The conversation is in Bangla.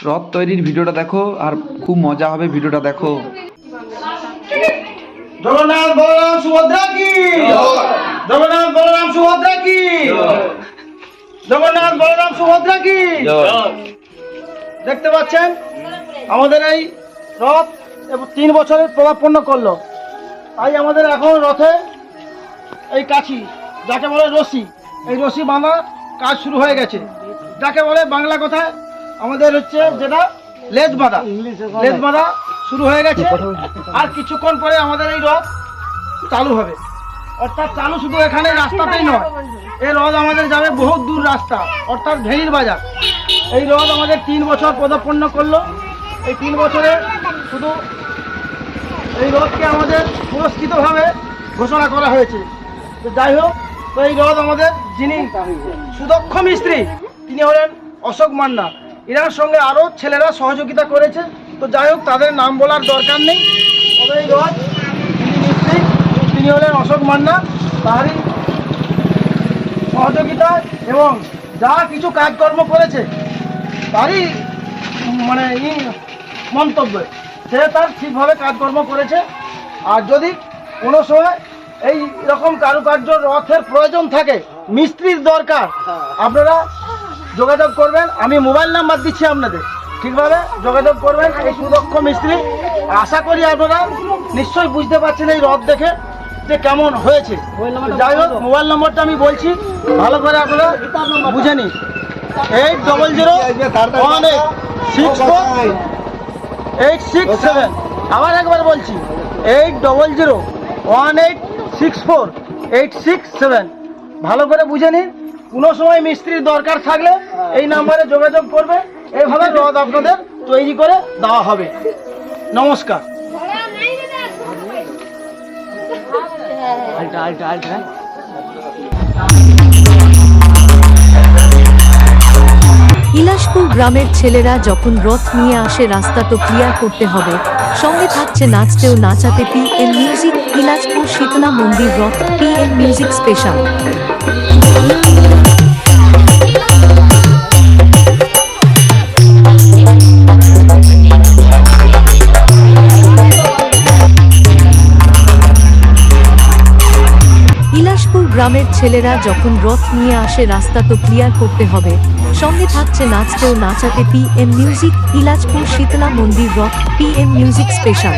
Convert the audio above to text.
রথ তৈরির ভিডিওটা দেখো আর খুব মজা হবে ভিডিওটা দেখো। জগন্নাথ বলরাম সুভদ্রা কি, জগন্নাথ বলরাম সুভদ্রা কি, জগন্নাথ বলরাম সুভদ্রা কি। দেখতে পাচ্ছেন আমাদের এই রথ 3 বছরের পদার্পণ করলো, তাই আমাদের এখন রথে এই কাঠি যাকে বলে রশি, এই রশি বাঁধা কাজ শুরু হয়ে গেছে, যাকে বলে বাংলা কথায় আমাদের হচ্ছে যেটা লেজ বাঁধা, লেজ বাঁধা শুরু হয়ে গেছে। আর কিছুক্ষণ পরে আমাদের এই রথ চালু হবে, অর্থাৎ চালু শুধু এখানে রাস্তাতেই নয়, এই রথ আমাদের যাবে বহুত দূর রাস্তা, অর্থাৎ ভেড়ির বাজার। এই রথ আমাদের 3 বছর পদার্পণ করলো। এই 3 বছরে শুধু এই রথকে আমাদের পুরস্কৃতভাবে ঘোষণা করা হয়েছে। তো যাই হোক, তো এই রথ আমাদের যিনি সুদক্ষ মিস্ত্রি তিনি হলেন অশোক মান্না, এনার সঙ্গে আরও ছেলেরা সহযোগিতা করেছে। তো যাই হোক, তাদের নাম বলার দরকার নেই, তবে এই রথ যিনি মিস্ত্রি তিনি হলেন অশোক মান্না, তারই সহযোগিতা এবং যা কিছু কাজকর্ম করেছে তারই মানে মন্তব্য, সে তার ঠিকভাবে কাজকর্ম করেছে। আর যদি কোনো সময় এই রকম কারুকার্য রথের প্রয়োজন থাকে, মিস্ত্রির দরকার, আপনারা যোগাযোগ করবেন। আমি মোবাইল নাম্বার দিচ্ছি আপনাদের, ঠিকভাবে যোগাযোগ করবেন এই সুদক্ষ মিস্ত্রি। আশা করি আপনারা নিশ্চয়ই বুঝতে পারছেন এই রথ দেখে যে কেমন হয়েছে। যাই হোক, মোবাইল নম্বরটা আমি বলছি, ভালো করে আপনারা বুঝে নিন। 8001864867। আবার একবার বলছি, 8001864867। ভালো করে বুঝে নিন। কোনো সময় মিস্ত্রির দরকার থাকলে এই নাম্বারে যোগাযোগ করবে, এইভাবে রথ আপনাদের তৈরি করে দেওয়া হবে। নমস্কার। ইলাশপুর গ্রামের ছেলেরা যখন রথ নিয়ে আসে রাস্তা তো ক্লিয়ার করতে হবে, সঙ্গে থাকছে নাচতে ও নাচাতে PM মিউজিক। ইলাশপুর শীতলা মন্দির রথ PM মিউজিক স্পেশাল। ইলাশপুর গ্রামের ছেলেরা যখন রথ নিয়ে আসে রাস্তা তো ক্লিয়ার করতে হবে, সঙ্গে থাকছে নাচতে ও নাচাতে PM মিউজিক। ইলাশপুর শীতলা মন্দির রথ PM মিউজিক স্পেশাল।